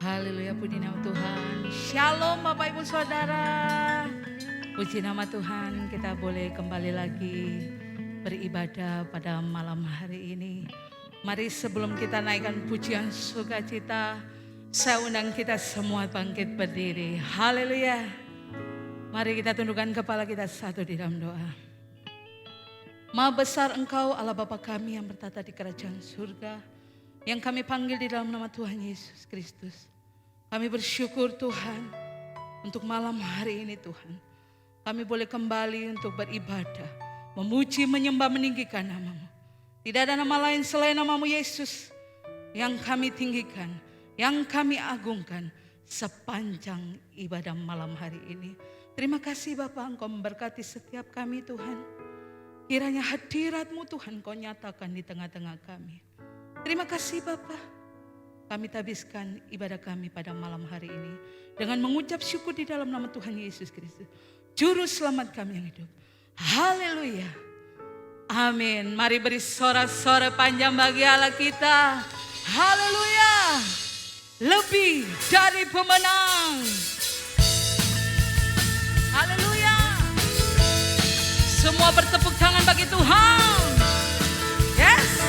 Haleluya, puji nama Tuhan. Shalom Bapak Ibu Saudara. Puji nama Tuhan, kita boleh kembali lagi beribadah pada malam hari ini. Mari sebelum kita naikkan pujian sukacita, saya undang kita semua bangkit berdiri. Haleluya. Mari kita tundukkan kepala kita satu di dalam doa. Maha besar Engkau Allah Bapa kami yang bertata di kerajaan surga, yang kami panggil di dalam nama Tuhan Yesus Kristus. Kami bersyukur Tuhan untuk malam hari ini Tuhan. Kami boleh kembali untuk beribadah, memuji, menyembah, meninggikan nama-Mu. Tidak ada nama lain selain nama-Mu Yesus yang kami tinggikan, yang kami agungkan sepanjang ibadah malam hari ini. Terima kasih Bapa, Engkau memberkati setiap kami Tuhan. Kiranya hadirat-Mu Tuhan Kau nyatakan di tengah-tengah kami. Terima kasih Bapa. Kami tabiskan ibadah kami pada malam hari ini dengan mengucap syukur di dalam nama Tuhan Yesus Kristus, Juru Selamat kami yang hidup. Haleluya. Amin. Mari beri sorak-sorai panjang bagi Allah kita. Haleluya. Lebih dari pemenang. Haleluya. Semua bertepuk tangan bagi Tuhan. Yes.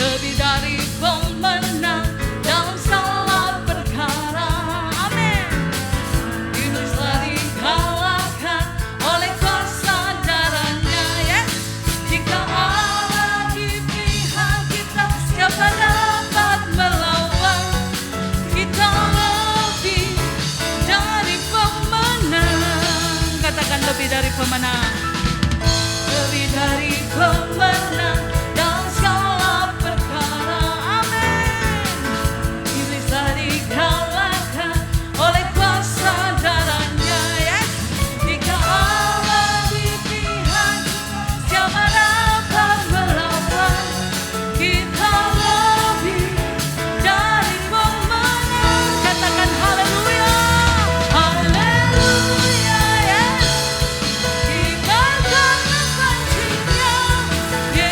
Lebih dari pemenang dalam segala perkara, amin. Iblis telah dikalahkan oleh kuasa darahnya, yes. Jika Allah di pihak kita, siapa dapat melawan? Kita lebih dari pemenang. Katakan lebih dari pemenang. Lebih dari pemenang. Yeah.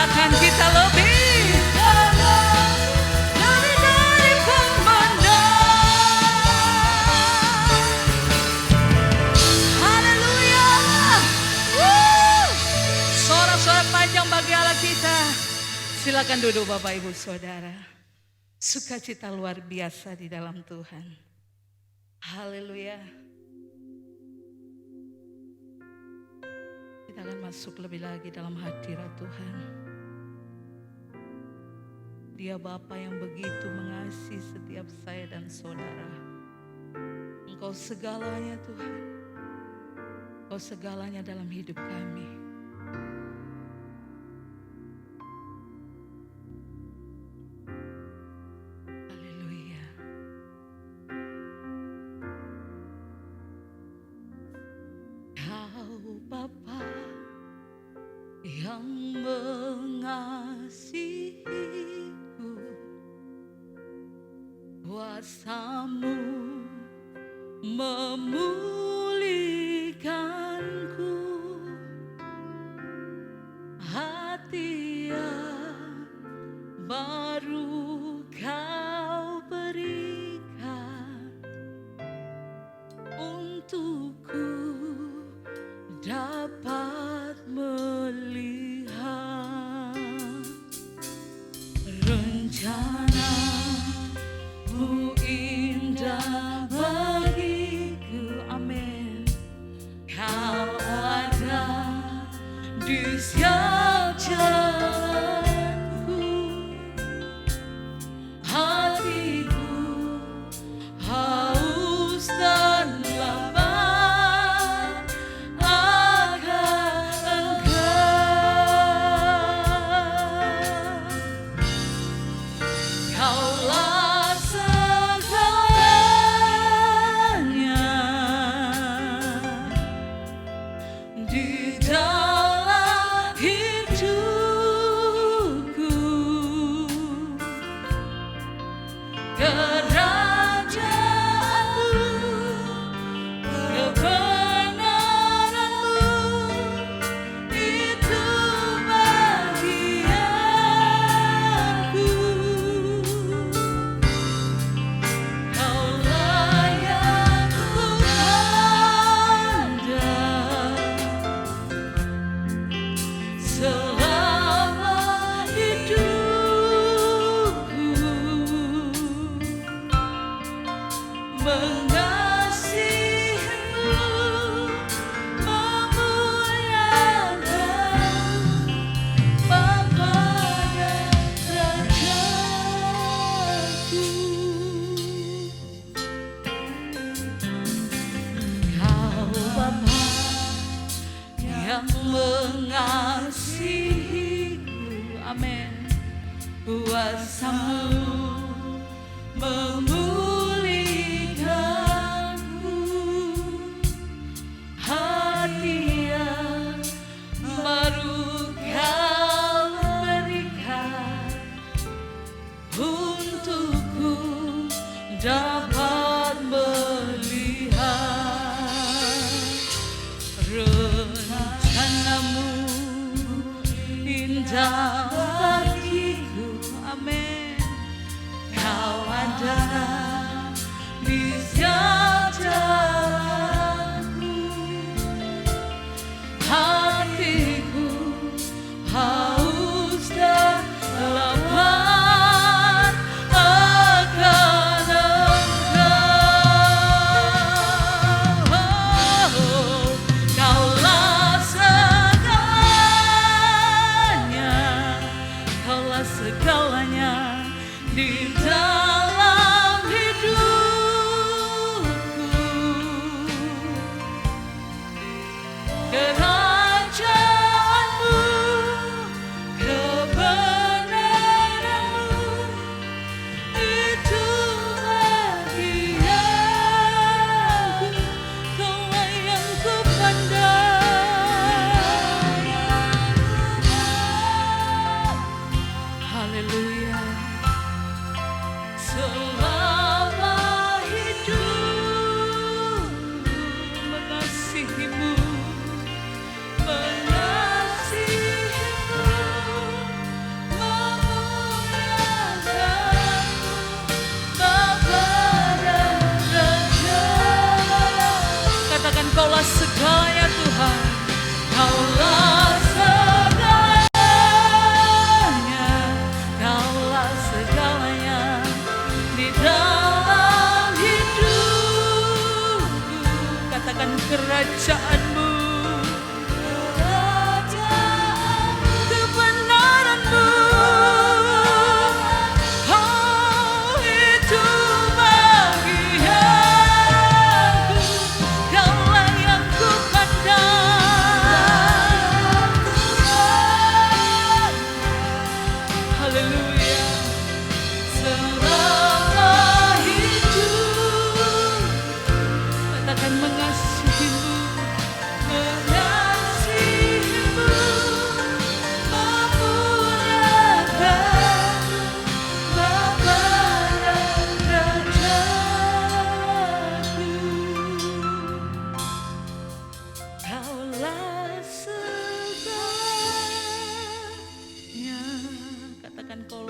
Akan kita lebih dari pemenang. Haleluya. Sorak-sorak panjang bagi Allah kita. Silakan duduk Bapak Ibu Saudara. Sukacita luar biasa di dalam Tuhan. Haleluya. Kita akan masuk lebih lagi dalam hadirat Tuhan. Dia Bapa yang begitu mengasihi setiap saya dan saudara. Engkau segalanya Tuhan. Engkau segalanya dalam hidup kami. Haleluya. Kau Bapa yang mengasihiku, kuasa-Mu memulihkanku, hati yang baru Kau berikan untukku dapat melihat rencana-Mu indah bagiku. Amin. Kau ada di setiap jalanku, hatiku haus dan lapar akan Engkau. Kaulah segalanya di dalam hidupku. Kerajaan-Mu, kebenaran-Mu, itu bagianku. Kaulah yang ku pandang selama hidupku, mengasihi-Mu, memuliakan Bapa dan Rajaku. Kau Bapa yang mengasihiku, amin. Kuasa-Mu memulihkanku, hati yang baru Kau berikan untukku dapat melihat rencana-Mu indah bagiku. Amin. Kau ada di setiap jalanku, hatiku haus dan lapar akan Engkau. Kaulah segalanya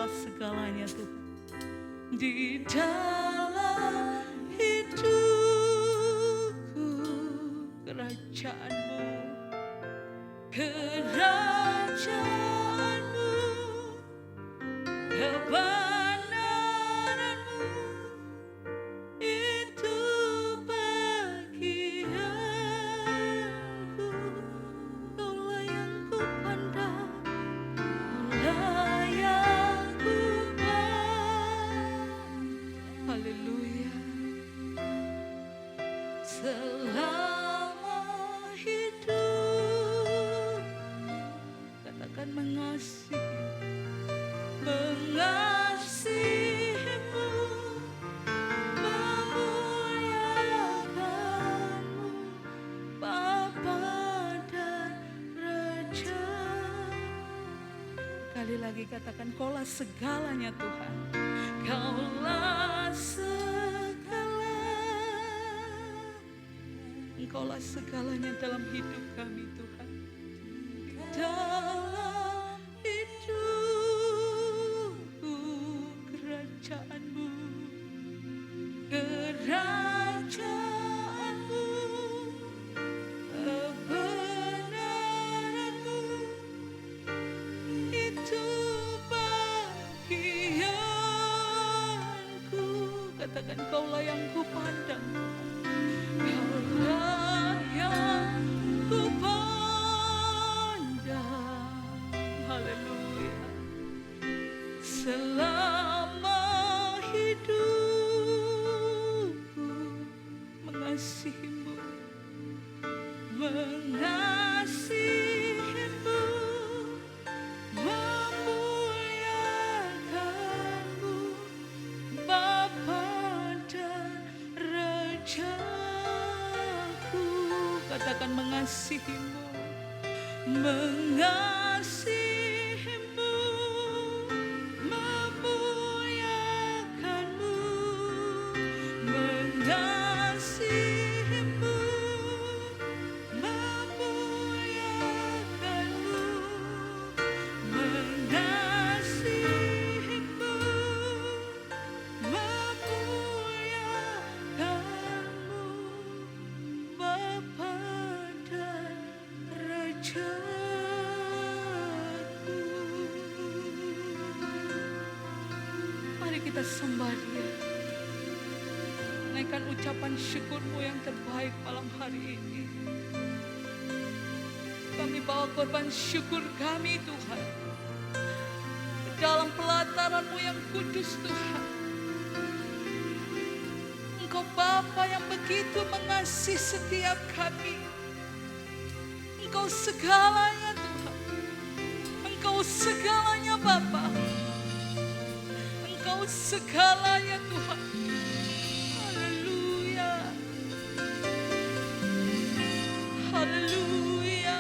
Kaulah segalanya Tuhan. Di dalam hidupku, kerajaan-Mu, kerajaan-Mu, kebenaran-Mu, itu bagianku. Kaulah yang ku pandang, Kaulah yang ku pandang. Haleluya. Selama hidup, katakan mengasihi-Mu, memuliakan-Mu, Bapa dan Raja. Kali lagi katakan, Kaulah segalanya Tuhan. Kaulah segala, Engkaulah segalanya dalam hidup kami Tuhan. Di dalam hidupku, kerajaan-Mu, kerajaan-Mu, kebenaran-Mu, itu bagianku. Katakan, Kaulah yang ku pandang Tuhan. Kaulah yang ku pandang. Haleluya. Selama hidupku, mengasihi-Mu, mengasihi-Mu, memuliakan-Mu, Bapa dan Rajaku. Katakan, mengasihi-Mu, mengasihi-Mu, memuliakan-Mu, mengasihi-Mu, memuliakan-Mu, mengasihi-Mu, memuliakan-Mu, Bapa dan Rajaku. Mari kita sembah Dia. Naikkan ucapan syukur-Mu yang terbaik malam hari ini. Kami bawa korban syukur kami Tuhan, ke dalam pelataran-Mu yang kudus Tuhan. Engkau Bapa yang begitu mengasihi setiap kami. Engkau segalanya Tuhan. Engkau segalanya Bapa. Engkau segalanya Tuhan. Haleluya. Haleluya.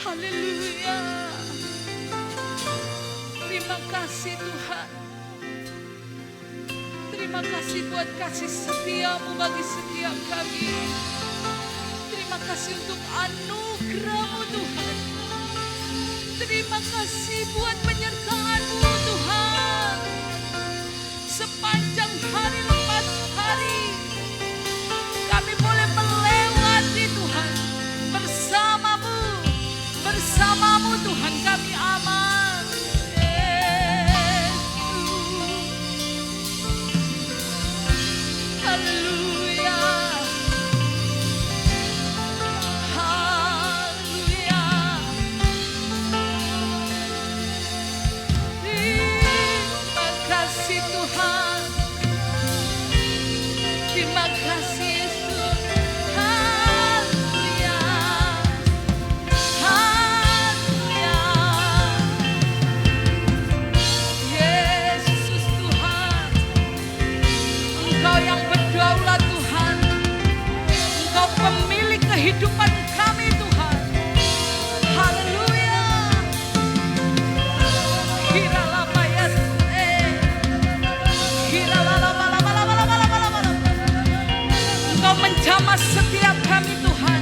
Haleluya. Terima kasih Tuhan. Terima kasih buat kasih setia-Mu bagi setiap kami. Terima kasih untuk anugerah-Mu Tuhan. Terima kasih buat penyertaan-Mu Tuhan. Sepanjang hari lepas hari, kami boleh melewati Tuhan. Bersama-Mu, bersama-Mu Tuhan kami aman. Yesus. Haleluya. Haleluya. Terima kasih Tuhan. Terima kasih Yesus. Haleluya. Haleluya. Yesus Tuhan. Engkau yang berdaulat Tuhan. Engkau pemilik kehidupan kami Tuhan. Haleluya. Engkau menjamah setiap kami Tuhan.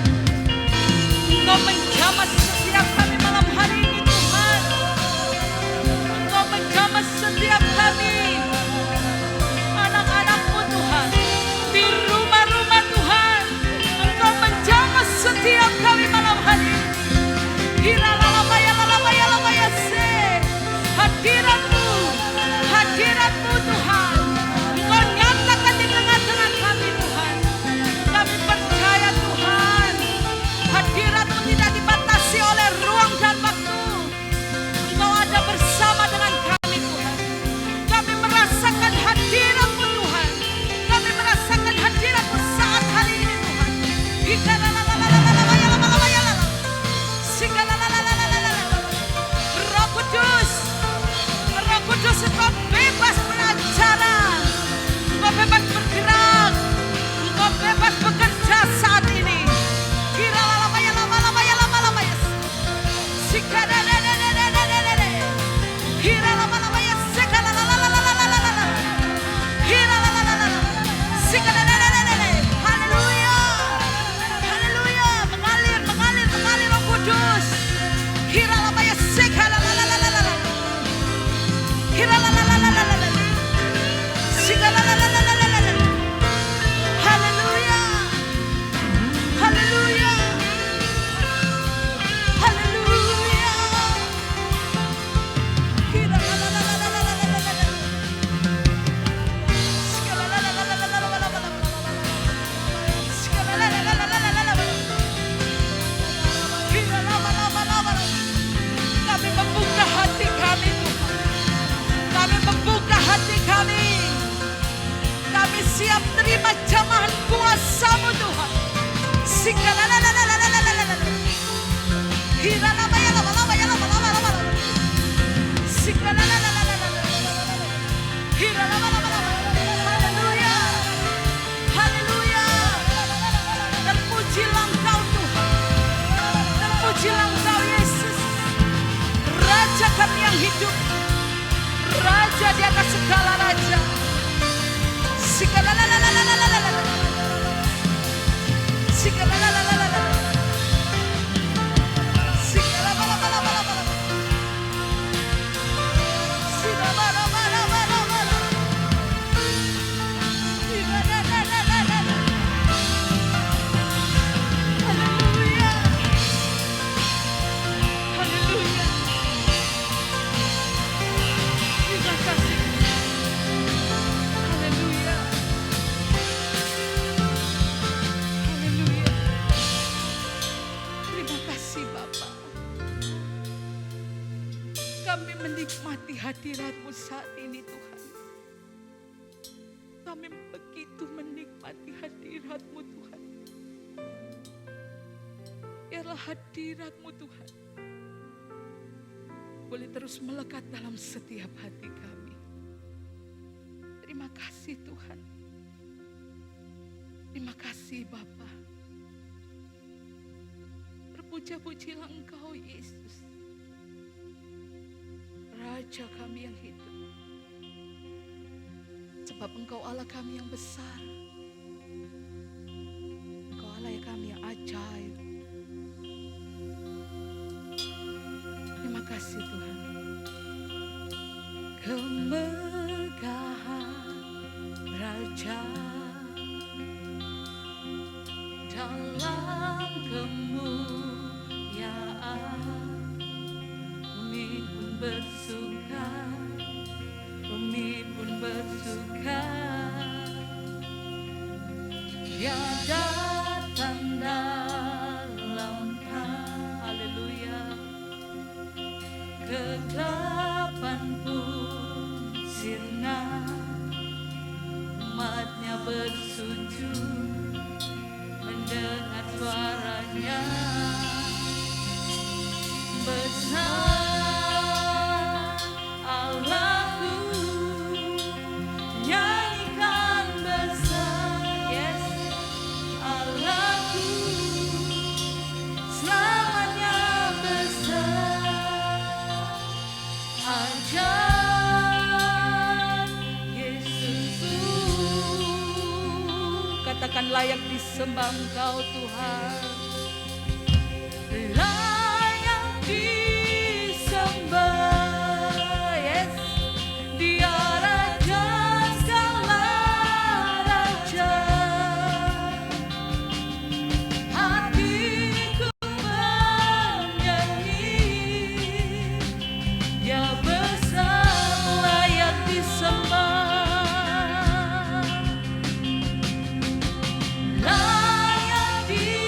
Engkau menjamah setiap kami malam hari ini Tuhan. Hiralamaya sekalalalala. Hiralalalala. Sikalalalala. Haleluya. Haleluya. Haleluya. Hiralalalala. Kami membuka hati kami, Tuhan. Kami membuka hati kami. Kami siap terima jamahan kuasa-Mu, Tuhan. Haleluya. Haleluya. Terpujilah Engkau, Tuhan. Terpujilah Engkau, Yesus. Raja kami yang hidup. Raja di atas segala raja. Kami menikmati hadirat-Mu saat ini, Tuhan. Kami begitu menikmati hadirat-Mu, Tuhan. Biarlah hadirat-Mu, Tuhan, boleh terus melekat dalam setiap hati kami. Terima kasih, Tuhan. Terima kasih, Bapa. Terpuja-pujilah Engkau, Yesus. Raja kami yang hidup. Sebab Engkau Allah kami yang besar. Engkau Allah kami yang ajaib. Terima kasih, Tuhan. Kemegahan Raja dalam kemuliaan, bumi pun bersuka, bumi pun bersuka. Dia datang dalam haleluya. Kegelapan pun sirna, umatnya bersujud mendengar suaranya. Besar Allahku, nyanyikan besar, yes, Allahku, selamanya besar. Ajaib Yesusku, katakan layak disembah Engkau, Tuhan. Layak disembah, yes, Dia Raja segala raja. Hatiku bernyanyi, Dia besar, layak disembah. Layak disembah,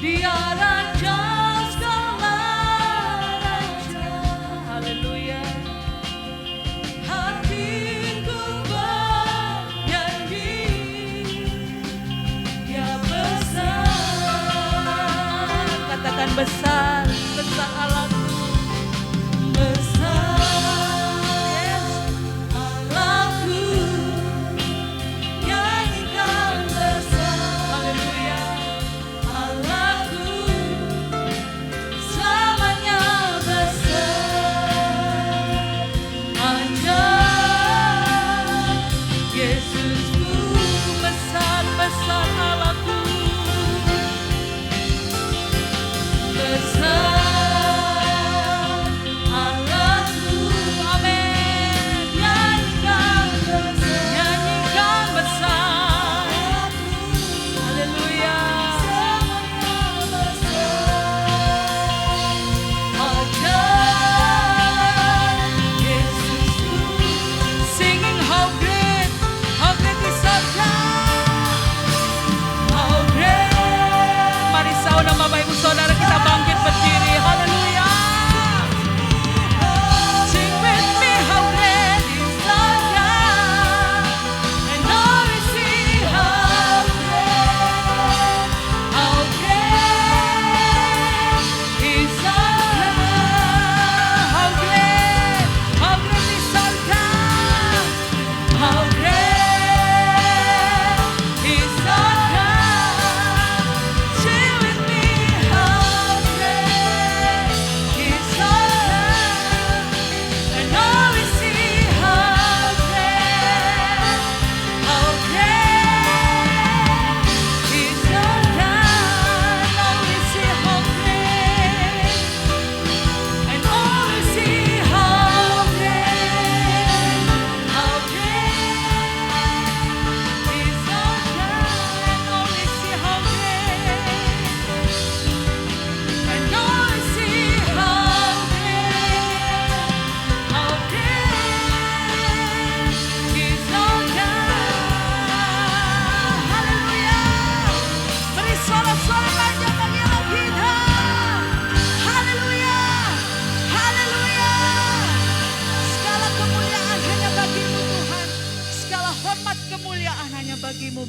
Dia Raja segala raja. Haleluya. Hatiku bernyanyi, Dia besar. Katakan besar, besar Allahku. Besar, yes, Allahku, nyanyikan besar. Haleluya. Allahku, selamanya besar. Ajaib Yesusku, besar, besar Allahku.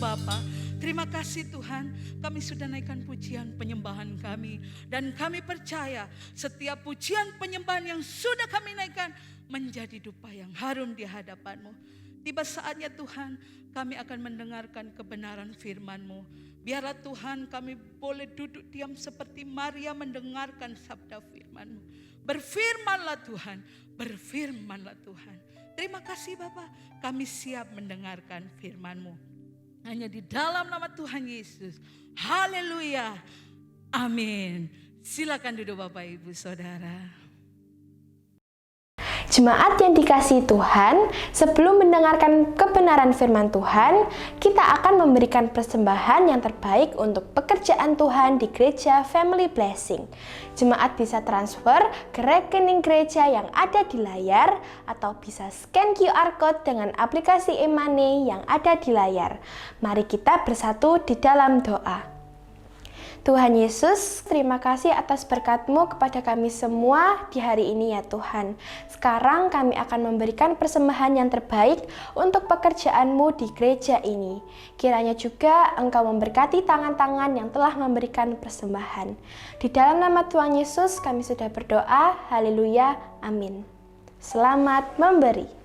Bapa. Terima kasih Tuhan, kami sudah naikkan pujian penyembahan kami. Dan kami percaya setiap pujian penyembahan yang sudah kami naikkan menjadi dupa yang harum di hadapan-Mu. Tiba saatnya Tuhan, kami akan mendengarkan kebenaran firman-Mu. Biarlah Tuhan kami boleh duduk diam seperti Maria mendengarkan sabda firman-Mu. Berfirmanlah Tuhan, berfirmanlah Tuhan. Terima kasih Bapa, kami siap mendengarkan firman-Mu. Hanya di dalam nama Tuhan Yesus. Haleluya. Amin. Silakan duduk Bapak Ibu Saudara. Jemaat yang dikasihi Tuhan, sebelum mendengarkan kebenaran firman Tuhan, kita akan memberikan persembahan yang terbaik untuk pekerjaan Tuhan di gereja Family Blessing. Jemaat bisa transfer ke rekening gereja yang ada di layar atau bisa scan QR Code dengan aplikasi e-money yang ada di layar. Mari kita bersatu di dalam doa. Tuhan Yesus, terima kasih atas berkat-Mu kepada kami semua di hari ini ya Tuhan. Sekarang kami akan memberikan persembahan yang terbaik untuk pekerjaan-Mu di gereja ini. Kiranya juga Engkau memberkati tangan-tangan yang telah memberikan persembahan. Di dalam nama Tuhan Yesus kami sudah berdoa, haleluya, amin. Selamat memberi.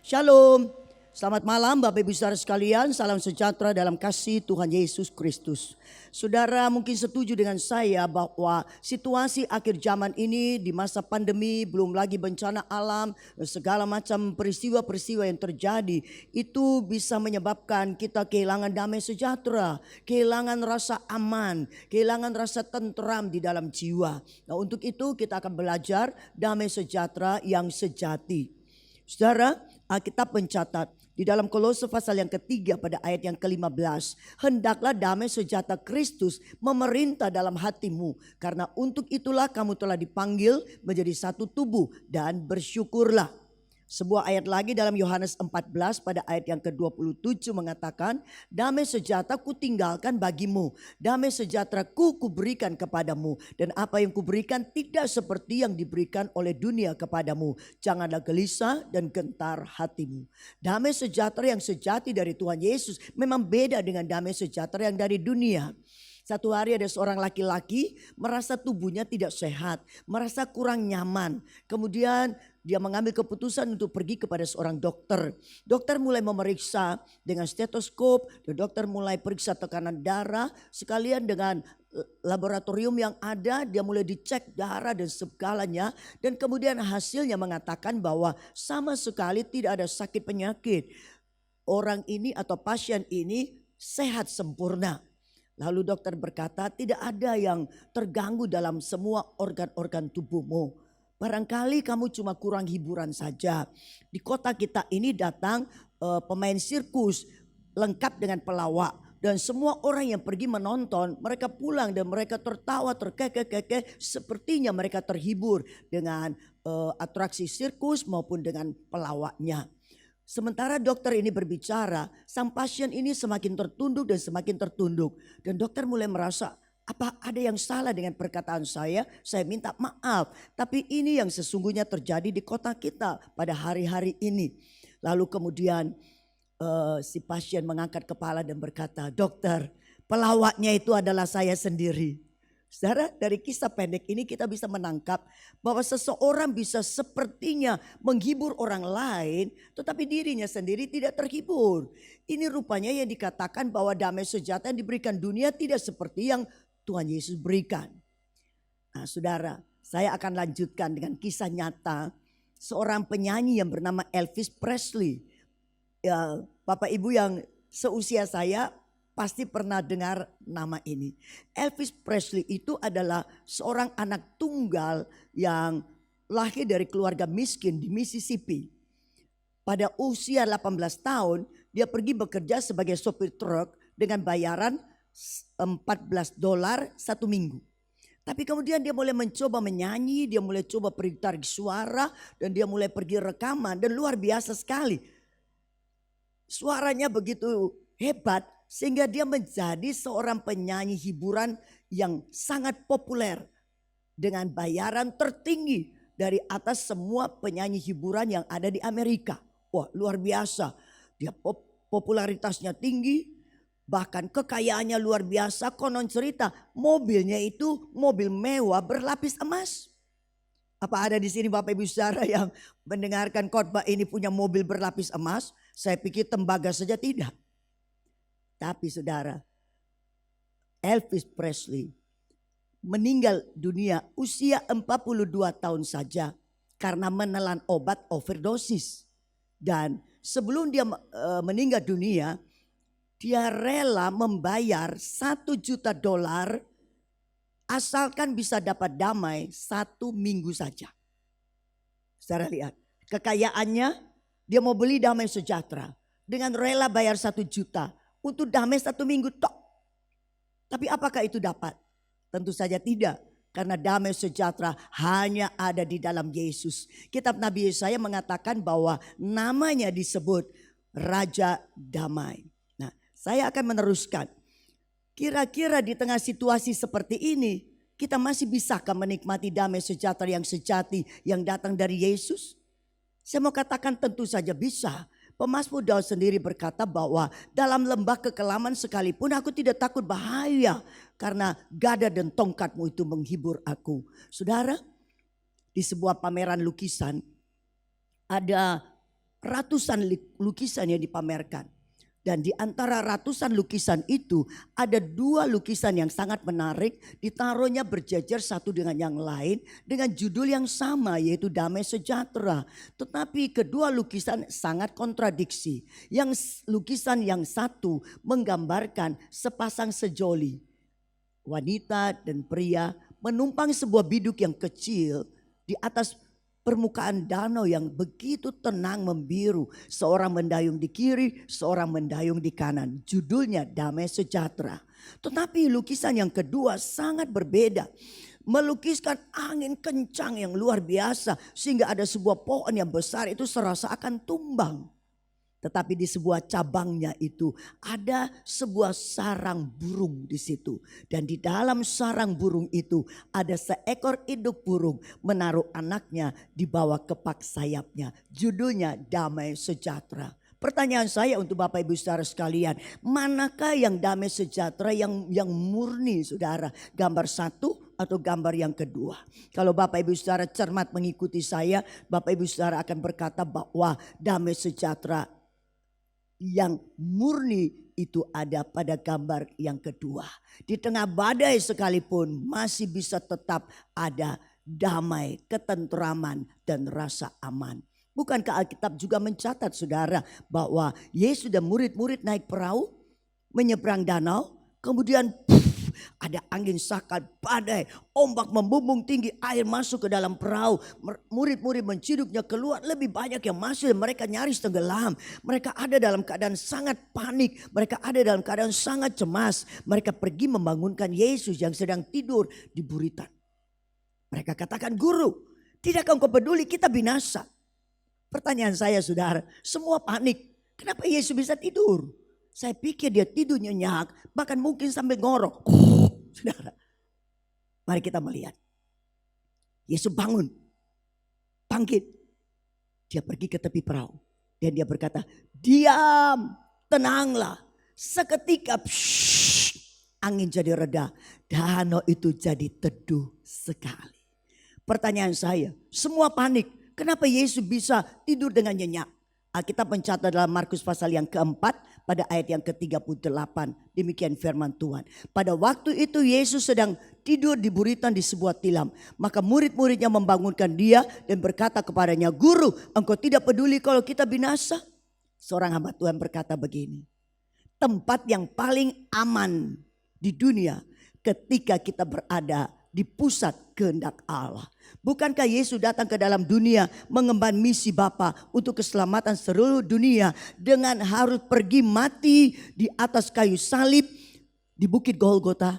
Shalom, selamat malam Bapak Ibu Saudara sekalian, salam sejahtera dalam kasih Tuhan Yesus Kristus. Saudara mungkin setuju dengan saya bahwa situasi akhir zaman ini di masa pandemi, belum lagi bencana alam, segala macam peristiwa-peristiwa yang terjadi, itu bisa menyebabkan kita kehilangan damai sejahtera, kehilangan rasa aman, kehilangan rasa tentram di dalam jiwa. Nah untuk itu kita akan belajar damai sejahtera yang sejati. Saudara, Alkitab mencatat di dalam Kolose pasal yang ketiga pada ayat yang ke-15. Hendaklah damai sejahtera Kristus memerintah dalam hatimu. Karena untuk itulah kamu telah dipanggil menjadi satu tubuh dan bersyukurlah. Sebuah ayat lagi dalam Yohanes 14 pada ayat yang ke-27 mengatakan, damai sejahtera kutinggalkan bagimu, damai sejahtera kuberikan kepadamu, dan apa yang kuberikan tidak seperti yang diberikan oleh dunia kepadamu. Janganlah gelisah dan gentar hatimu. Damai sejahtera yang sejati dari Tuhan Yesus memang beda dengan damai sejahtera yang dari dunia. Satu hari ada seorang laki-laki merasa tubuhnya tidak sehat, merasa kurang nyaman. Kemudian dia mengambil keputusan untuk pergi kepada seorang dokter. Dokter mulai memeriksa dengan stetoskop, dan dokter mulai periksa tekanan darah. Sekalian dengan laboratorium yang ada, dia mulai dicek darah dan segalanya. Dan kemudian hasilnya mengatakan bahwa sama sekali tidak ada sakit penyakit. Orang ini atau pasien ini sehat sempurna. Lalu dokter berkata, tidak ada yang terganggu dalam semua organ-organ tubuhmu. Barangkali kamu cuma kurang hiburan saja. Di kota kita ini datang pemain sirkus lengkap dengan pelawak. Dan semua orang yang pergi menonton, mereka pulang dan mereka tertawa, terkekeh-kekeh. Sepertinya mereka terhibur dengan atraksi sirkus maupun dengan pelawaknya. Sementara dokter ini berbicara, sang pasien ini semakin tertunduk dan semakin tertunduk. Dan dokter mulai merasa, apa ada yang salah dengan perkataan saya? Saya minta maaf. Tapi ini yang sesungguhnya terjadi di kota kita pada hari-hari ini. Lalu kemudian si pasien mengangkat kepala dan berkata, dokter, pelawaknya itu adalah saya sendiri. Saudara, dari kisah pendek ini kita bisa menangkap bahwa seseorang bisa sepertinya menghibur orang lain, tetapi dirinya sendiri tidak terhibur. Ini rupanya yang dikatakan bahwa damai sejahtera yang diberikan dunia tidak seperti yang Tuhan Yesus berikan. Nah, saudara, saya akan lanjutkan dengan kisah nyata seorang penyanyi yang bernama Elvis Presley. Ya, Bapak Ibu yang seusia saya pasti pernah dengar nama ini. Elvis Presley itu adalah seorang anak tunggal yang lahir dari keluarga miskin di Mississippi. Pada usia 18 tahun dia pergi bekerja sebagai sopir truk dengan bayaran $14 satu minggu. Tapi kemudian dia mulai mencoba menyanyi, dia mulai coba pergi tarik suara, dan dia mulai pergi rekaman, dan luar biasa sekali. Suaranya begitu hebat sehingga dia menjadi seorang penyanyi hiburan yang sangat populer dengan bayaran tertinggi dari atas semua penyanyi hiburan yang ada di Amerika. Wah, luar biasa. Dia popularitasnya tinggi, bahkan kekayaannya luar biasa. Konon cerita mobilnya itu mobil mewah berlapis emas. Apa ada di sini Bapak Ibu Saudara yang mendengarkan khotbah ini punya mobil berlapis emas? Saya pikir tembaga saja tidak. Tapi saudara, Elvis Presley meninggal dunia usia 42 tahun saja karena menelan obat overdosis. Dan sebelum dia meninggal dunia, dia rela membayar $1 juta asalkan bisa dapat damai 1 minggu saja. Saudara lihat, kekayaannya dia mau beli damai sejahtera dengan rela bayar 1 juta. Untuk damai 1 minggu tok. Tapi apakah itu dapat? Tentu saja tidak. Karena damai sejahtera hanya ada di dalam Yesus. Kitab Nabi Yesaya mengatakan bahwa namanya disebut Raja Damai. Nah, saya akan meneruskan. Kira-kira di tengah situasi seperti ini, kita masih bisakah menikmati damai sejahtera yang sejati yang datang dari Yesus? Saya mau katakan tentu saja bisa. Pemazmur Daud sendiri berkata bahwa dalam lembah kekelaman sekalipun aku tidak takut bahaya karena gada dan tongkatmu itu menghibur aku. Saudara, di sebuah pameran lukisan ada ratusan lukisan yang dipamerkan. Dan di antara ratusan lukisan itu ada 2 lukisan yang sangat menarik, ditaruhnya berjejer satu dengan yang lain dengan judul yang sama yaitu damai sejahtera. Tetapi kedua lukisan sangat kontradiksi. Yang lukisan yang satu menggambarkan sepasang sejoli, wanita dan pria menumpang sebuah biduk yang kecil di atas permukaan danau yang begitu tenang membiru. Seorang mendayung di kiri, seorang mendayung di kanan. Judulnya damai sejahtera. Tetapi lukisan yang kedua sangat berbeda. Melukiskan angin kencang yang luar biasa. Sehingga ada sebuah pohon yang besar itu serasa akan tumbang. Tetapi di sebuah cabangnya itu ada sebuah sarang burung di situ. Dan di dalam sarang burung itu ada seekor induk burung menaruh anaknya di bawah kepak sayapnya. Judulnya damai sejahtera. Pertanyaan saya untuk Bapak Ibu Saudara sekalian, manakah yang damai sejahtera yang murni saudara? Gambar satu atau gambar yang kedua? Kalau Bapak Ibu Saudara cermat mengikuti saya, Bapak Ibu Saudara akan berkata bahwa damai sejahtera yang murni itu ada pada gambar yang kedua. Di tengah badai sekalipun masih bisa tetap ada damai, ketentraman dan rasa aman. Bukankah Alkitab juga mencatat saudara bahwa Yesus dan murid-murid naik perahu menyeberang danau, kemudian ada angin sakal, badai, ombak membumbung tinggi, air masuk ke dalam perahu. Murid-murid menciduknya keluar, lebih banyak yang masuk, mereka nyaris tenggelam. Mereka ada dalam keadaan sangat panik, mereka ada dalam keadaan sangat cemas. Mereka pergi membangunkan Yesus yang sedang tidur di buritan. Mereka katakan, "Guru, tidakkah engkau peduli kita binasa?" Pertanyaan saya saudara, semua panik. Kenapa Yesus bisa tidur? Saya pikir dia tidur nyenyak, bahkan mungkin sambil ngorok. Saudara, mari kita melihat. Yesus bangun, bangkit. Dia pergi ke tepi perahu. Dan dia berkata, "Diam, tenanglah." Seketika angin jadi reda, danau itu jadi teduh sekali. Pertanyaan saya, semua panik. Kenapa Yesus bisa tidur dengan nyenyak? Alkitab mencatat dalam Markus pasal yang keempat pada ayat yang ke-38. Demikian firman Tuhan. Pada waktu itu Yesus sedang tidur di buritan di sebuah tilam. Maka murid-muridnya membangunkan dia dan berkata kepadanya, "Guru, engkau tidak peduli kalau kita binasa?" Seorang hamba Tuhan berkata begini, tempat yang paling aman di dunia ketika kita berada di pusat kehendak Allah. Bukankah Yesus datang ke dalam dunia mengemban misi Bapa untuk keselamatan seluruh dunia dengan harus pergi mati di atas kayu salib di Bukit Golgota,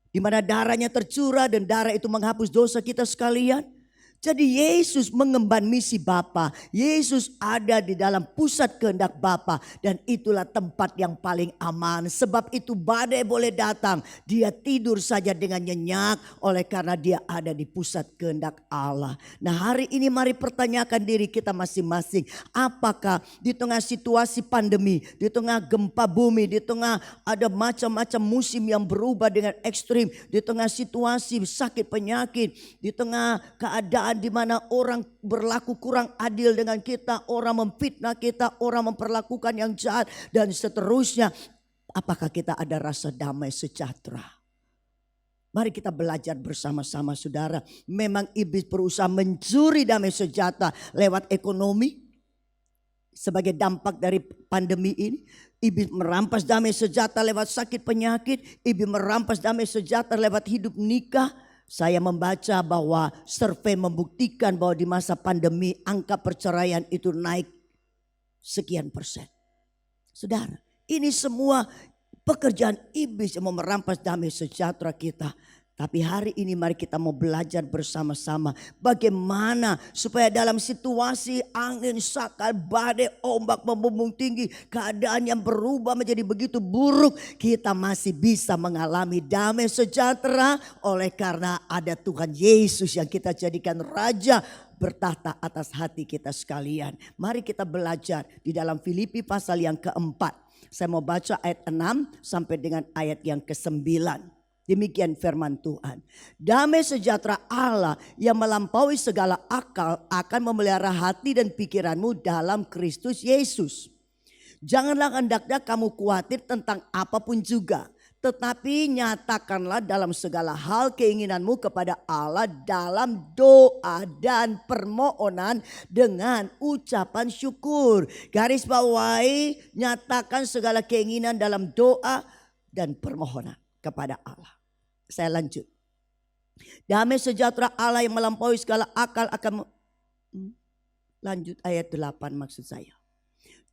di mana darahnya tercurah dan darah itu menghapus dosa kita sekalian? Jadi Yesus mengemban misi Bapa. Yesus ada di dalam pusat kehendak Bapa dan itulah tempat yang paling aman. Sebab itu badai boleh datang, dia tidur saja dengan nyenyak oleh karena dia ada di pusat kehendak Allah. Nah, hari ini mari pertanyakan diri kita masing-masing. Apakah di tengah situasi pandemi, di tengah gempa bumi, di tengah ada macam-macam musim yang berubah dengan ekstrim, di tengah situasi sakit penyakit, di tengah keadaan di mana orang berlaku kurang adil dengan kita, orang memfitnah kita, orang memperlakukan yang jahat dan seterusnya. Apakah kita ada rasa damai sejahtera? Mari kita belajar bersama-sama saudara. Memang iblis berusaha mencuri damai sejahtera lewat ekonomi. Sebagai dampak dari pandemi ini, iblis merampas damai sejahtera lewat sakit penyakit. Iblis merampas damai sejahtera lewat hidup nikah. Saya membaca bahwa survei membuktikan bahwa di masa pandemi angka perceraian itu naik sekian persen. Saudara, ini semua pekerjaan iblis yang mau merampas damai sejahtera kita. Tapi hari ini mari kita mau belajar bersama-sama bagaimana supaya dalam situasi angin sakal, badai, ombak membumbung tinggi, keadaan yang berubah menjadi begitu buruk, kita masih bisa mengalami damai sejahtera oleh karena ada Tuhan Yesus yang kita jadikan Raja bertahta atas hati kita sekalian. Mari kita belajar di dalam Filipi pasal yang keempat. Saya mau baca ayat 6 sampai dengan ayat yang ke-9. Demikian firman Tuhan. Damai sejahtera Allah yang melampaui segala akal akan memelihara hati dan pikiranmu dalam Kristus Yesus. Janganlah hendaknya kamu khawatir tentang apapun juga. Tetapi nyatakanlah dalam segala hal keinginanmu kepada Allah dalam doa dan permohonan dengan ucapan syukur. Garis bawahi, nyatakan segala keinginan dalam doa dan permohonan kepada Allah. Saya lanjut. Damai sejahtera Allah yang melampaui segala akal akan lanjut ayat 8 maksud saya.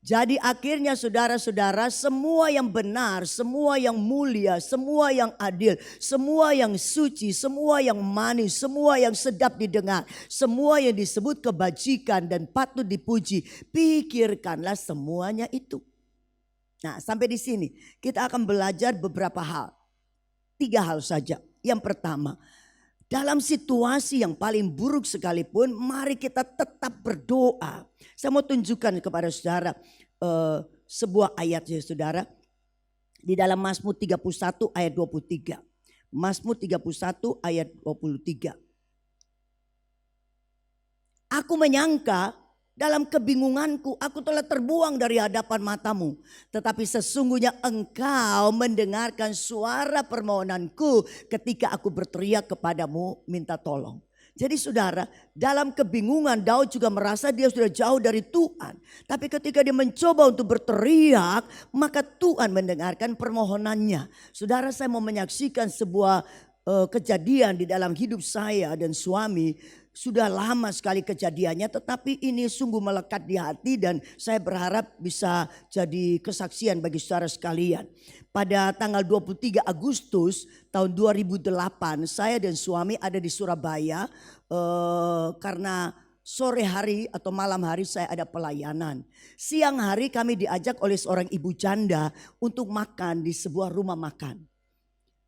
Jadi akhirnya saudara-saudara, semua yang benar, semua yang mulia, semua yang adil, semua yang suci, semua yang manis, semua yang sedap didengar, semua yang disebut kebajikan dan patut dipuji, pikirkanlah semuanya itu. Nah, sampai di sini kita akan belajar beberapa hal. 3 hal saja. Yang pertama, dalam situasi yang paling buruk sekalipun, mari kita tetap berdoa. Saya mau tunjukkan kepada saudara sebuah ayat ya saudara. Di dalam Mazmur 31 ayat 23. Mazmur 31 ayat 23. Aku menyangka dalam kebingunganku aku telah terbuang dari hadapan matamu. Tetapi sesungguhnya engkau mendengarkan suara permohonanku ketika aku berteriak kepadamu minta tolong. Jadi saudara, dalam kebingungan Daud juga merasa dia sudah jauh dari Tuhan. Tapi ketika dia mencoba untuk berteriak, maka Tuhan mendengarkan permohonannya. Saudara, saya mau menyaksikan sebuah kejadian di dalam hidup saya dan suami. Sudah lama sekali kejadiannya, tetapi ini sungguh melekat di hati dan saya berharap bisa jadi kesaksian bagi saudara sekalian. Pada tanggal 23 Agustus tahun 2008 saya dan suami ada di Surabaya karena sore hari atau malam hari saya ada pelayanan. Siang hari kami diajak oleh seorang ibu janda untuk makan di sebuah rumah makan.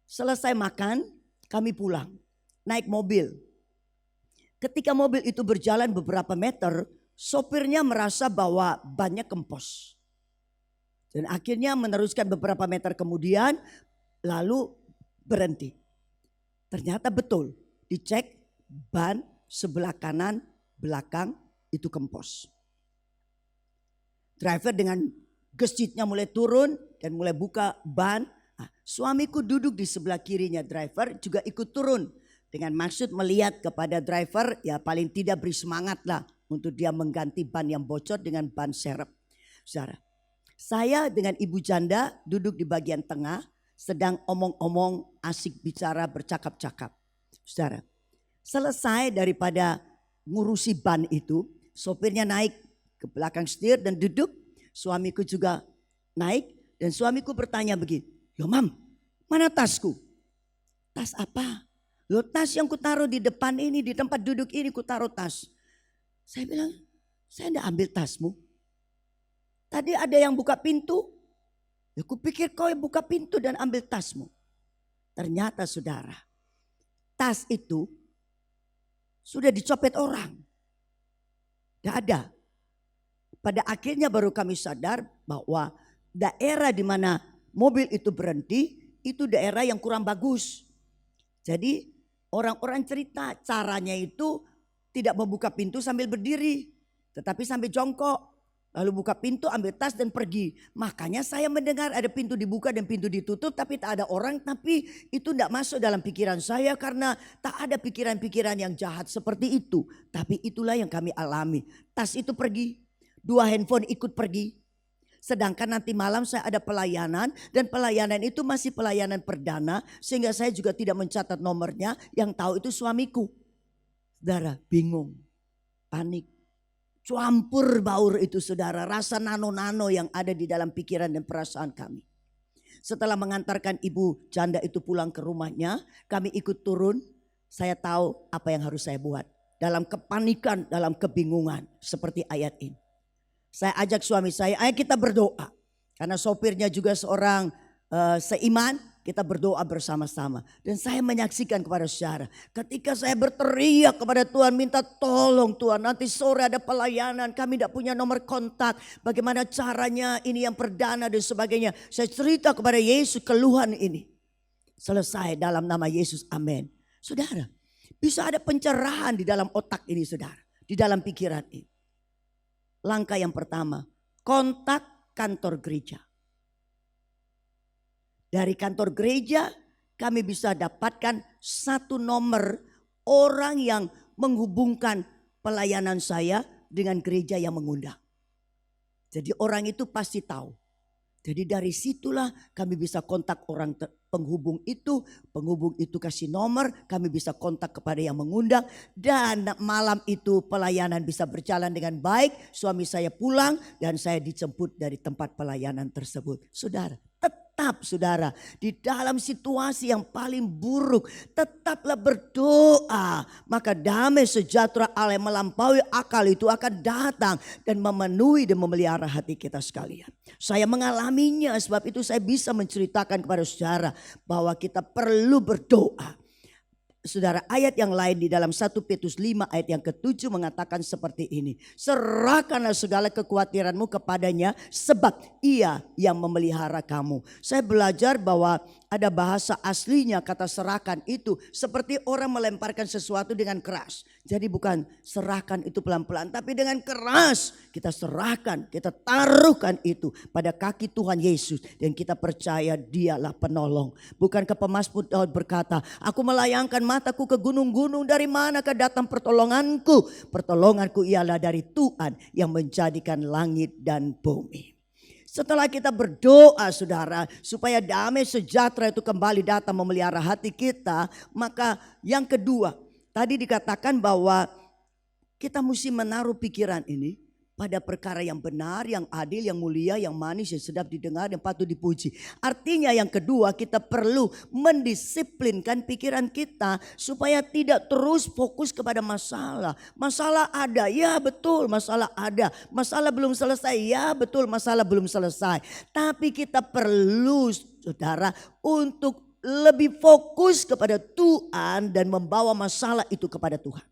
Selesai makan kami pulang naik mobil. Ketika mobil itu berjalan beberapa meter, sopirnya merasa bahwa bannya kempos. Dan akhirnya meneruskan beberapa meter kemudian, lalu berhenti. Ternyata betul, dicek ban sebelah kanan belakang itu kempos. Driver dengan gesitnya mulai turun dan mulai buka ban. Nah, suamiku duduk di sebelah kirinya, driver juga ikut turun. Dengan maksud melihat kepada driver, ya paling tidak beri semangat lah untuk dia mengganti ban yang bocor dengan ban serep. Saudara, saya dengan ibu janda duduk di bagian tengah, sedang omong-omong, asik bicara, bercakap-cakap. Saudara, selesai daripada ngurusi ban itu, sopirnya naik ke belakang setir dan duduk. Suamiku juga naik dan suamiku bertanya begini, "Yo mam, mana tasku?" "Tas apa?" "Lo tas yang kutaruh di depan ini, di tempat duduk ini kutaruh tas." Saya bilang, "Saya enggak ambil tasmu. Tadi ada yang buka pintu. Ya kupikir kau yang buka pintu dan ambil tasmu." Ternyata saudara, tas itu sudah dicopet orang. Tidak ada. Pada akhirnya baru kami sadar bahwa daerah di mana mobil itu berhenti itu daerah yang kurang bagus. Jadi orang-orang cerita caranya itu tidak membuka pintu sambil berdiri, tetapi sambil jongkok. Lalu buka pintu, ambil tas dan pergi. Makanya saya mendengar ada pintu dibuka dan pintu ditutup tapi tak ada orang. Tapi itu tidak masuk dalam pikiran saya karena tak ada pikiran-pikiran yang jahat seperti itu. Tapi itulah yang kami alami. Tas itu pergi, 2 handphone ikut pergi. Sedangkan nanti malam saya ada pelayanan dan pelayanan itu masih pelayanan perdana. Sehingga saya juga tidak mencatat nomornya, yang tahu itu suamiku. Saudara, bingung, panik. Campur baur itu saudara, rasa nano-nano yang ada di dalam pikiran dan perasaan kami. Setelah mengantarkan ibu janda itu pulang ke rumahnya, kami ikut turun. Saya tahu apa yang harus saya buat. Dalam kepanikan, dalam kebingungan seperti ayat ini. Saya ajak suami saya, ayo kita berdoa. Karena sopirnya juga seorang seiman, kita berdoa bersama-sama. Dan saya menyaksikan kepada saudara, ketika saya berteriak kepada Tuhan, minta tolong Tuhan, nanti sore ada pelayanan, kami tidak punya nomor kontak, bagaimana caranya, ini yang perdana dan sebagainya. Saya cerita kepada Yesus keluhan ini. Selesai dalam nama Yesus, amin. Saudara, bisa ada pencerahan di dalam otak ini saudara, di dalam pikiran ini. Langkah yang pertama, kontak kantor gereja. Dari kantor gereja kami bisa dapatkan 1 nomor orang yang menghubungkan pelayanan saya dengan gereja yang mengundang. Jadi orang itu pasti tahu. Jadi dari situlah kami bisa kontak orang penghubung itu kasih nomor, kami bisa kontak kepada yang mengundang. Dan malam itu pelayanan bisa berjalan dengan baik, suami saya pulang dan saya dijemput dari tempat pelayanan tersebut. Saudara, tetap saudara di dalam situasi yang paling buruk tetaplah berdoa, maka damai sejahtera Allah yang melampaui akal itu akan datang dan memenuhi dan memelihara hati kita sekalian. Saya mengalaminya, sebab itu saya bisa menceritakan kepada saudara bahwa kita perlu berdoa. Saudara, ayat yang lain di dalam 1 Petrus 5 ayat yang ke-7 mengatakan seperti ini. Serahkanlah segala kekhawatiranmu kepadanya sebab ia yang memelihara kamu. Saya belajar bahwa ada bahasa aslinya kata serahkan itu seperti orang melemparkan sesuatu dengan keras. Jadi bukan serahkan itu pelan-pelan, tapi dengan keras kita serahkan, kita taruhkan itu pada kaki Tuhan Yesus. Dan kita percaya dialah penolong. Bukankah pemazmur Daud berkata, aku melayangkan mataku ke gunung-gunung, dari manakah datang pertolonganku? Pertolonganku ialah dari Tuhan yang menjadikan langit dan bumi. Setelah kita berdoa saudara supaya damai sejahtera itu kembali datang memelihara hati kita, maka yang kedua tadi dikatakan bahwa kita mesti menaruh pikiran ini pada perkara yang benar, yang adil, yang mulia, yang manis, yang sedap didengar, yang patut dipuji. Artinya yang kedua kita perlu mendisiplinkan pikiran kita supaya tidak terus fokus kepada masalah. Masalah ada, ya betul masalah ada. Masalah belum selesai, ya betul masalah belum selesai. Tapi kita perlu saudara untuk lebih fokus kepada Tuhan dan membawa masalah itu kepada Tuhan.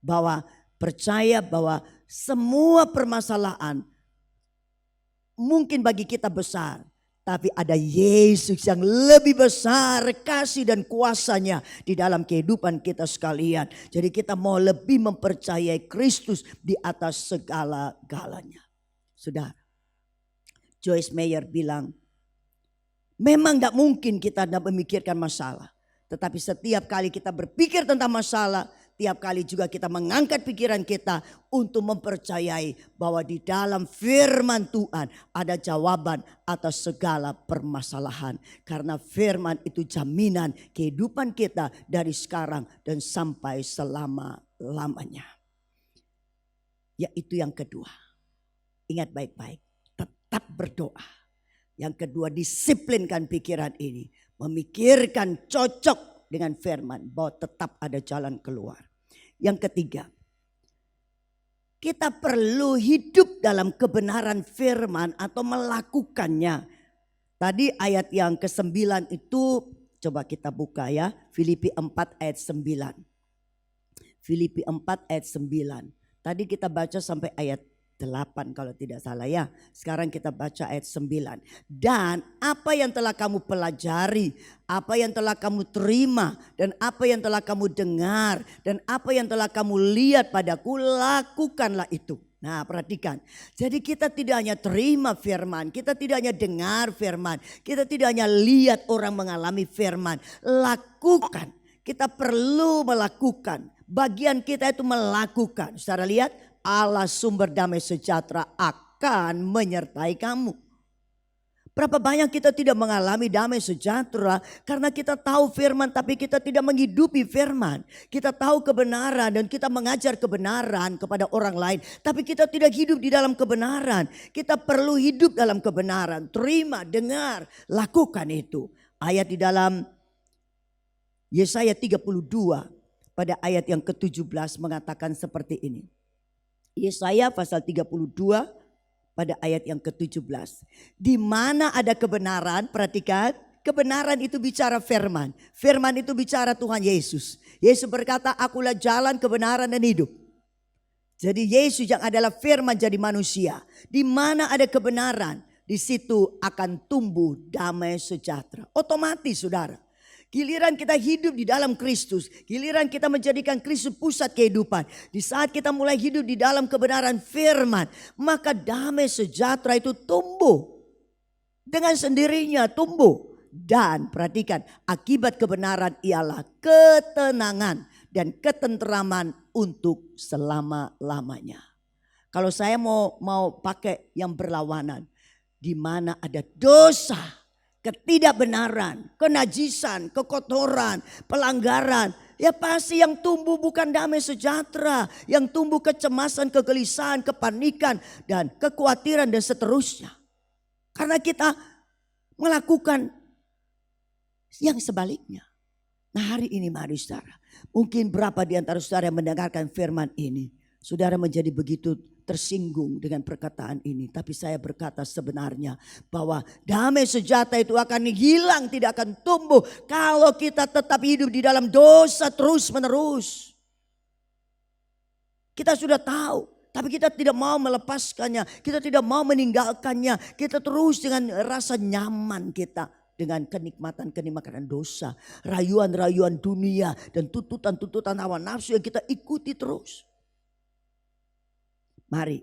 Bahwa percaya bahwa semua permasalahan mungkin bagi kita besar, Tapi ada Yesus yang lebih besar kasih dan kuasanya di dalam kehidupan kita sekalian. Jadi kita mau lebih mempercayai Kristus di atas segala-galanya. Saudara, Joyce Meyer bilang, memang gak mungkin kita tidak memikirkan masalah. Tetapi setiap kali kita berpikir tentang masalah, tiap kali juga kita mengangkat pikiran kita untuk mempercayai bahwa di dalam firman Tuhan ada jawaban atas segala permasalahan. Karena firman itu jaminan kehidupan kita dari sekarang dan sampai selama-lamanya. Yaitu yang kedua. Ingat baik-baik, tetap berdoa. Yang kedua, disiplinkan pikiran ini. Memikirkan cocok dengan firman bahwa tetap ada jalan keluar. Yang ketiga, kita perlu hidup dalam kebenaran firman atau melakukannya. Tadi ayat yang ke-9 itu coba kita buka ya, Filipi 4 ayat 9. Filipi 4 ayat 9. Tadi kita baca sampai ayat 8 kalau tidak salah ya. Sekarang kita baca ayat 9. Dan apa yang telah kamu pelajari, apa yang telah kamu terima, dan apa yang telah kamu dengar, dan apa yang telah kamu lihat padaku, lakukanlah itu. Nah perhatikan, jadi kita tidak hanya terima firman, kita tidak hanya dengar firman, kita tidak hanya lihat orang mengalami firman, lakukan. Kita perlu melakukan, bagian kita itu melakukan. Saudara lihat, Allah sumber damai sejahtera akan menyertai kamu. Berapa banyak kita tidak mengalami damai sejahtera karena kita tahu firman tapi kita tidak menghidupi firman. Kita tahu kebenaran dan kita mengajar kebenaran kepada orang lain. Tapi kita tidak hidup di dalam kebenaran. Kita perlu hidup dalam kebenaran. Terima, dengar, lakukan itu. Ayat di dalam Yesaya 32 pada ayat yang ke-17 mengatakan seperti ini. Yesaya pasal 32 pada ayat yang ke-17. Di mana ada kebenaran, perhatikan, kebenaran itu bicara firman. Firman itu bicara Tuhan Yesus. Yesus berkata, akulah jalan, kebenaran dan hidup. Jadi Yesus yang adalah firman jadi manusia. Di mana ada kebenaran, di situ akan tumbuh damai sejahtera. Otomatis saudara. Giliran kita hidup di dalam Kristus, giliran kita menjadikan Kristus pusat kehidupan. Di saat kita mulai hidup di dalam kebenaran firman, maka damai sejahtera itu tumbuh. Dengan sendirinya tumbuh. Dan perhatikan, akibat kebenaran ialah ketenangan dan ketenteraman untuk selama-lamanya. Kalau saya mau pakai yang berlawanan, di mana ada dosa, ketidakbenaran, kenajisan, kekotoran, pelanggaran. Ya pasti yang tumbuh bukan damai sejahtera. Yang tumbuh kecemasan, kegelisahan, kepanikan, dan kekhawatiran dan seterusnya. Karena kita melakukan yang sebaliknya. Nah hari ini mari saudara. Mungkin berapa di antara saudara yang mendengarkan firman ini. Saudara menjadi begitu tersinggung dengan perkataan ini. Tapi saya berkata sebenarnya bahwa damai sejahtera itu akan hilang, tidak akan tumbuh. Kalau kita tetap hidup di dalam dosa terus menerus. Kita sudah tahu. Tapi kita tidak mau melepaskannya. Kita tidak mau meninggalkannya. Kita terus dengan rasa nyaman kita. Dengan kenikmatan dosa. Rayuan-rayuan dunia. Dan tuntutan-tuntutan hawa nafsu yang kita ikuti terus. Mari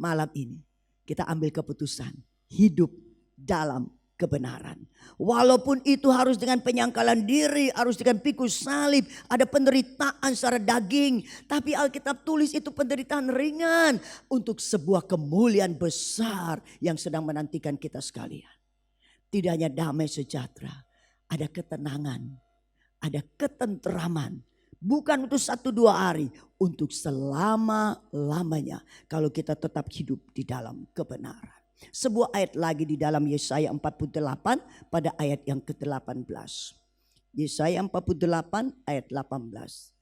malam ini kita ambil keputusan hidup dalam kebenaran. Walaupun itu harus dengan penyangkalan diri, harus dengan pikul salib, ada penderitaan secara daging. Tapi Alkitab tulis itu penderitaan ringan untuk sebuah kemuliaan besar yang sedang menantikan kita sekalian. Tidak hanya damai sejahtera, ada ketenangan, ada ketenteraman. Bukan untuk 1-2 hari, untuk selama-lamanya. Kalau kita tetap hidup di dalam kebenaran. Sebuah ayat lagi di dalam Yesaya 48 pada ayat yang ke-18. Yesaya 48 ayat 18.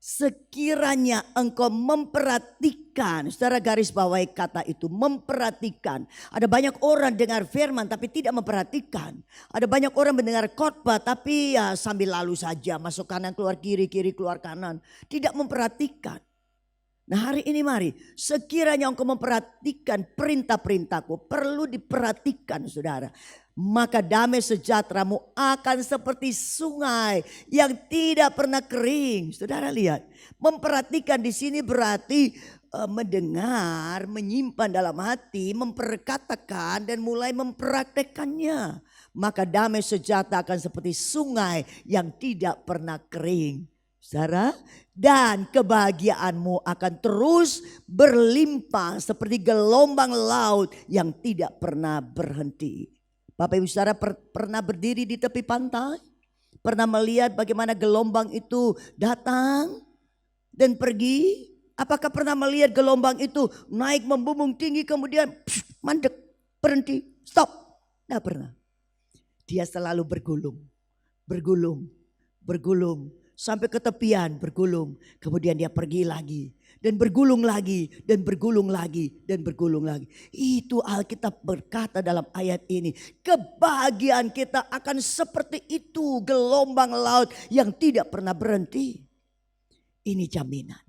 Sekiranya engkau memperhatikan, secara garis bawahi kata itu memperhatikan. Ada banyak orang dengar firman tapi tidak memperhatikan. Ada banyak orang mendengar khotbah tapi ya sambil lalu saja, masuk kanan keluar kiri, kiri keluar kanan. Tidak memperhatikan. Nah hari ini mari, sekiranya engkau memperhatikan perintah-perintahku, perlu diperhatikan saudara. Maka damai sejahteramu akan seperti sungai yang tidak pernah kering. Saudara lihat, memperhatikan di sini berarti mendengar, menyimpan dalam hati, memperkatakan dan mulai mempraktekannya. Maka damai sejahtera akan seperti sungai yang tidak pernah kering. Saudara, dan kebahagiaanmu akan terus berlimpah seperti gelombang laut yang tidak pernah berhenti. Bapak Ibu Saudara pernah berdiri di tepi pantai? Pernah melihat bagaimana gelombang itu datang dan pergi? Apakah pernah melihat gelombang itu naik membumbung tinggi kemudian mandek, berhenti, stop? Tidak pernah. Dia selalu bergulung, bergulung, bergulung. Sampai ke tepian bergulung. Kemudian dia pergi lagi. Dan bergulung lagi. Dan bergulung lagi. Dan bergulung lagi. Itu Alkitab berkata dalam ayat ini. Kebahagiaan kita akan seperti itu. Gelombang laut yang tidak pernah berhenti. Ini jaminan.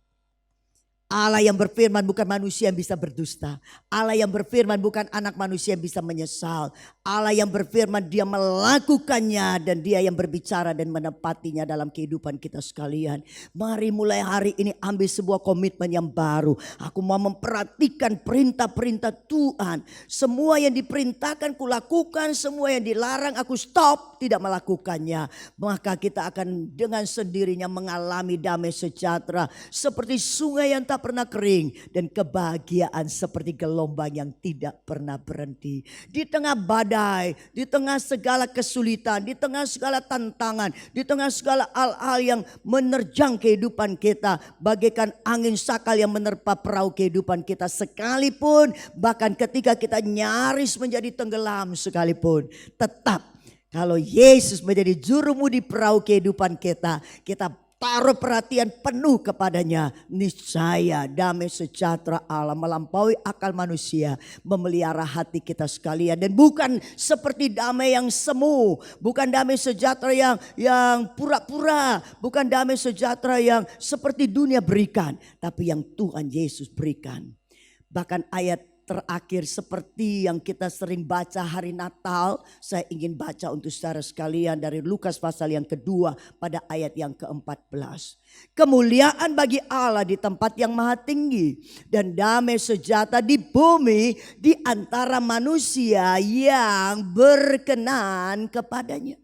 Allah yang berfirman bukan manusia yang bisa berdusta. Allah yang berfirman bukan anak manusia yang bisa menyesal. Allah yang berfirman dia melakukannya dan dia yang berbicara dan menepatinya dalam kehidupan kita sekalian. Mari mulai hari ini ambil sebuah komitmen yang baru. Aku mau memperhatikan perintah-perintah Tuhan. Semua yang diperintahkan kulakukan, semua yang dilarang aku stop tidak melakukannya. Maka kita akan dengan sendirinya mengalami damai sejahtera seperti sungai yang tak pernah kering dan kebahagiaan seperti gelombang yang tidak pernah berhenti. Di tengah badai, di tengah segala kesulitan, di tengah segala tantangan, di tengah segala hal-hal yang menerjang kehidupan kita, bagaikan angin sakal yang menerpa perahu kehidupan kita sekalipun, bahkan ketika kita nyaris menjadi tenggelam sekalipun, tetap kalau Yesus menjadi jurumudi perahu kehidupan kita, kita taruh perhatian penuh kepadanya, niscaya damai sejahtera Allah melampaui akal manusia memelihara hati kita sekalian. Dan bukan seperti damai yang semu, bukan damai sejahtera yang pura-pura, bukan damai sejahtera yang seperti dunia berikan, tapi yang Tuhan Yesus berikan. Bahkan ayat terakhir seperti yang kita sering baca hari Natal, saya ingin baca untuk saudara sekalian dari Lukas pasal yang kedua pada ayat yang ke-14. Kemuliaan bagi Allah di tempat yang maha tinggi dan damai sejahtera di bumi di antara manusia yang berkenan kepadanya.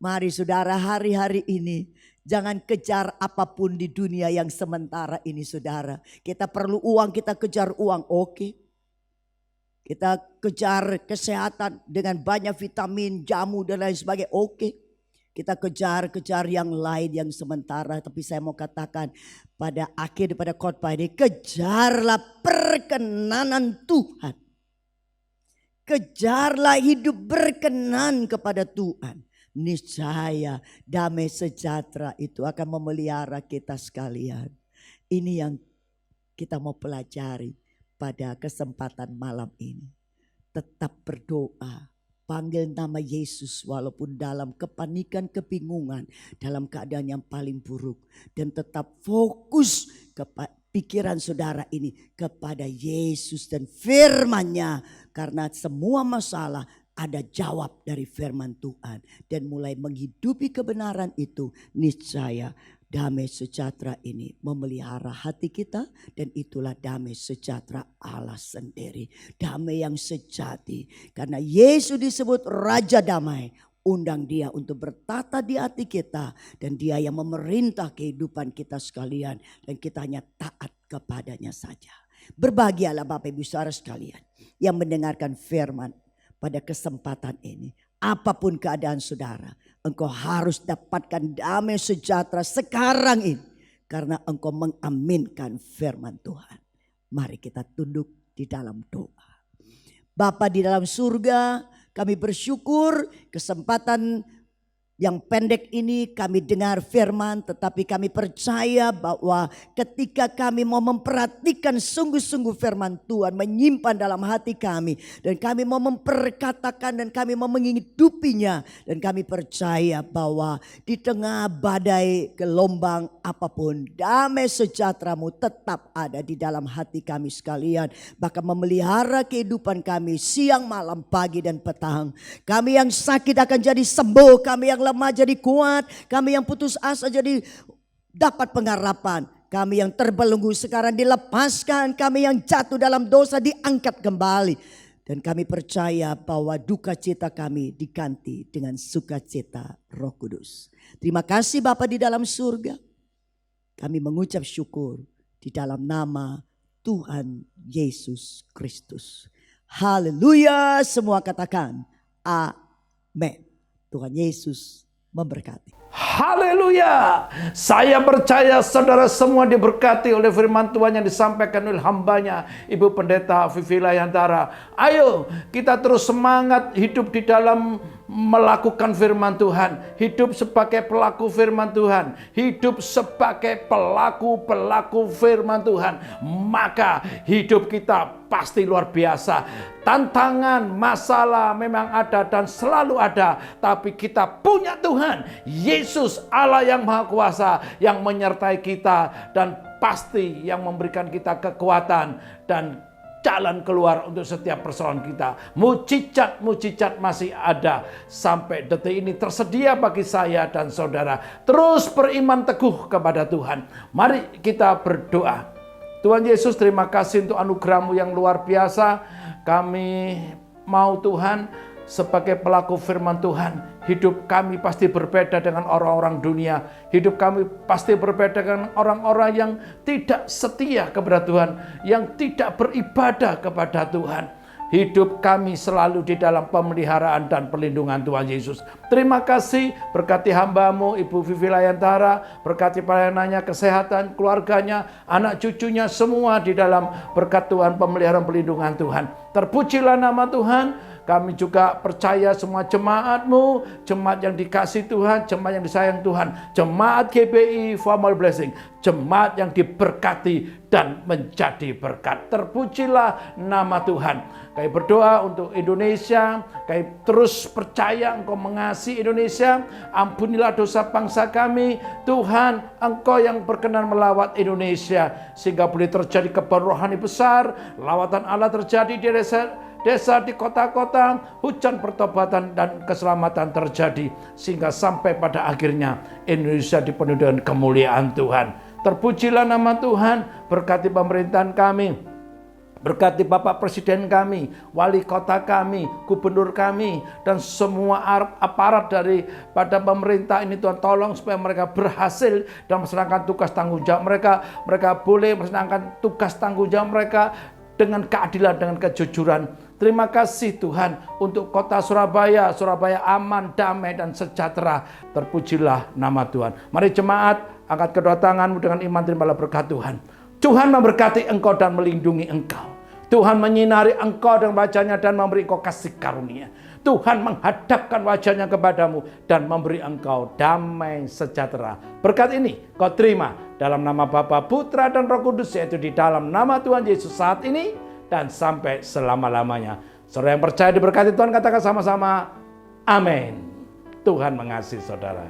Mari saudara, hari-hari ini jangan kejar apapun di dunia yang sementara ini saudara. Kita perlu uang, kita kejar uang, oke. Kita kejar kesehatan dengan banyak vitamin, jamu dan lain sebagainya, oke. Kita kejar yang lain yang sementara. Tapi saya mau katakan pada akhir pada khotbah ini, kejarlah perkenanan Tuhan. Kejarlah hidup berkenan kepada Tuhan. Niscaya damai sejahtera itu akan memelihara kita sekalian. Ini yang kita mau pelajari pada kesempatan malam ini. Tetap berdoa, panggil nama Yesus walaupun dalam kepanikan, kebingungan, dalam keadaan yang paling buruk. Dan tetap fokus kepada pikiran saudara ini kepada Yesus dan firman-Nya. Karena semua masalah ada jawab dari firman Tuhan. Dan mulai menghidupi kebenaran itu, niscaya damai sejahtera ini memelihara hati kita. Dan itulah damai sejahtera Allah sendiri. Damai yang sejati. Karena Yesus disebut Raja Damai. Undang dia untuk bertata di hati kita. Dan dia yang memerintah kehidupan kita sekalian. Dan kita hanya taat kepadanya saja. Berbahagialah Bapak Ibu Saudara sekalian yang mendengarkan firman pada kesempatan ini. Apapun keadaan saudara, engkau harus dapatkan damai sejahtera sekarang ini. Karena engkau mengaminkan firman Tuhan. Mari kita tunduk di dalam doa. Bapa di dalam surga, kami bersyukur kesempatan Yang pendek ini kami dengar firman, tetapi kami percaya bahwa ketika kami mau memperhatikan sungguh-sungguh firman Tuhan, menyimpan dalam hati kami, dan kami mau memperkatakan dan kami mau menghidupinya, dan kami percaya bahwa di tengah badai gelombang apapun, damai sejahtera-Mu tetap ada di dalam hati kami sekalian, bahkan memelihara kehidupan kami siang, malam, pagi, dan petang. Kami yang sakit akan jadi sembuh, kami yang lemah jadi kuat, kami yang putus asa jadi dapat pengharapan, kami yang terbelenggu sekarang dilepaskan, kami yang jatuh dalam dosa diangkat kembali. Dan kami percaya bahwa duka cita kami diganti dengan sukacita Roh Kudus. Terima kasih Bapa di dalam surga. Kami mengucap syukur di dalam nama Tuhan Yesus Kristus. Haleluya, semua katakan amin. Tuhan Yesus memberkati. Haleluya. Saya percaya saudara semua diberkati oleh firman Tuhan yang disampaikan oleh hambanya Ibu Pendeta Vivi Layantara. Ayo kita terus semangat hidup di dalam melakukan firman Tuhan. Hidup sebagai pelaku firman Tuhan. Hidup sebagai pelaku firman Tuhan. Maka hidup kita pasti luar biasa. Tantangan, masalah memang ada dan selalu ada. Tapi kita punya Tuhan, Yesus Allah yang Maha Kuasa, yang menyertai kita. Dan pasti yang memberikan kita kekuatan dan jalan keluar untuk setiap persoalan kita. Mujizat masih ada. Sampai detik ini tersedia bagi saya dan saudara. Terus beriman teguh kepada Tuhan. Mari kita berdoa. Tuhan Yesus, terima kasih untuk anugerah-Mu yang luar biasa. Kami mau Tuhan sebagai pelaku firman Tuhan, hidup kami pasti berbeda dengan orang-orang dunia. Hidup kami pasti berbeda dengan orang-orang yang tidak setia kepada Tuhan, yang tidak beribadah kepada Tuhan. Hidup kami selalu di dalam pemeliharaan dan perlindungan Tuhan Yesus. Terima kasih, berkati hamba-Mu Ibu Vivi Layantara, berkati pelayanannya, kesehatan, keluarganya, anak cucunya, semua di dalam berkat Tuhan, pemeliharaan perlindungan Tuhan. Terpujilah nama Tuhan. Kami juga percaya semua jemaat-Mu, jemaat yang dikasih Tuhan, jemaat yang disayang Tuhan, jemaat GBI Family Blessing, jemaat yang diberkati dan menjadi berkat. Terpujilah nama Tuhan. Kami berdoa untuk Indonesia, kami terus percaya Engkau mengasihi Indonesia. Ampunilah dosa bangsa kami, Tuhan. Engkau yang berkenan melawat Indonesia, sehingga boleh terjadi kebaruan rohani besar, lawatan Allah terjadi di desa, di kota-kota, hujan pertobatan dan keselamatan terjadi, sehingga sampai pada akhirnya Indonesia dipenuhi dengan kemuliaan Tuhan. Terpujilah nama Tuhan, berkati pemerintahan kami, berkati Bapak Presiden kami, wali kota kami, gubernur kami, dan semua aparat daripada pemerintah ini Tuhan, tolong supaya mereka berhasil dalam melaksanakan tugas tanggung jawab mereka. Mereka boleh melaksanakan tugas tanggung jawab mereka dengan keadilan, dengan kejujuran. Terima kasih Tuhan untuk kota Surabaya. Surabaya aman, damai, dan sejahtera. Terpujilah nama Tuhan. Mari jemaat, angkat kedua tanganmu dengan iman, terimalah berkat Tuhan. Tuhan memberkati engkau dan melindungi engkau. Tuhan menyinari engkau dengan wajahnya dan memberi engkau kasih karunia. Tuhan menghadapkan wajahnya kepadamu dan memberi engkau damai sejahtera. Berkat ini kau terima dalam nama Bapa, Putra, dan Roh Kudus, yaitu di dalam nama Tuhan Yesus saat ini dan sampai selama-lamanya. Saudara yang percaya diberkati Tuhan, katakan sama-sama amin. Tuhan mengasihi saudara.